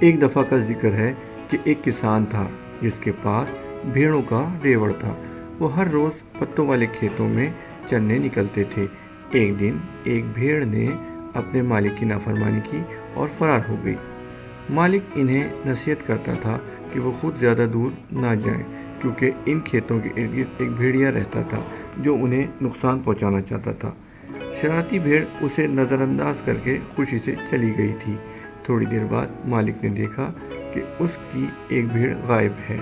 ایک دفعہ کا ذکر ہے کہ ایک کسان تھا جس کے پاس بھیڑوں کا ریوڑ تھا۔ وہ ہر روز پتوں والے کھیتوں میں چرنے نکلتے تھے۔ ایک دن ایک بھیڑ نے اپنے مالک کی نافرمانی کی اور فرار ہو گئی۔ مالک انہیں نصیحت کرتا تھا کہ وہ خود زیادہ دور نہ جائیں، کیونکہ ان کھیتوں کے ارد گرد ایک بھیڑیا رہتا تھا جو انہیں نقصان پہنچانا چاہتا تھا۔ شرارتی بھیڑ اسے نظر انداز کر کے خوشی سے چلی گئی تھی۔ تھوڑی دیر بعد مالک نے دیکھا کہ اس کی ایک بھیڑ غائب ہے،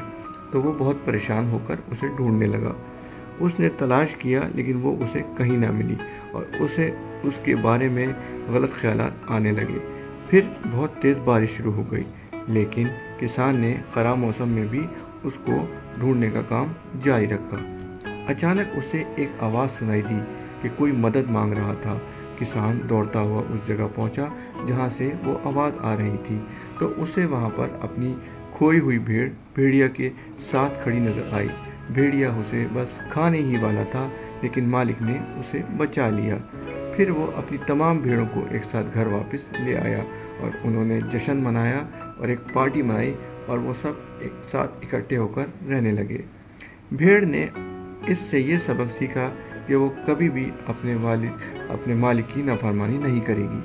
تو وہ بہت پریشان ہو کر اسے ڈھونڈنے لگا۔ اس نے تلاش کیا لیکن وہ اسے کہیں نہ ملی اور اسے اس کے بارے میں غلط خیالات آنے لگے۔ پھر بہت تیز بارش شروع ہو گئی، لیکن کسان نے خراب موسم میں بھی اس کو ڈھونڈنے کا کام جاری رکھا۔ اچانک اسے ایک آواز سنائی دی کہ کوئی مدد مانگ رہا تھا۔ کسان دوڑتا ہوا اس جگہ پہنچا جہاں سے وہ آواز آ رہی تھی، تو اسے وہاں پر اپنی کھوئی ہوئی بھیڑ بھیڑیا کے ساتھ کھڑی نظر آئی۔ بھیڑیا اسے بس کھانے ہی والا تھا، لیکن مالک نے اسے بچا لیا۔ پھر وہ اپنی تمام بھیڑوں کو ایک ساتھ گھر واپس لے آیا اور انہوں نے جشن منایا اور ایک پارٹی منائی اور وہ سب ایک ساتھ اکٹھے ہو کر رہنے لگے۔ بھیڑ نے اس سے یہ سبق سیکھا کہ وہ کبھی بھی اپنے مالک کی نافرمانی نہیں کرے گی۔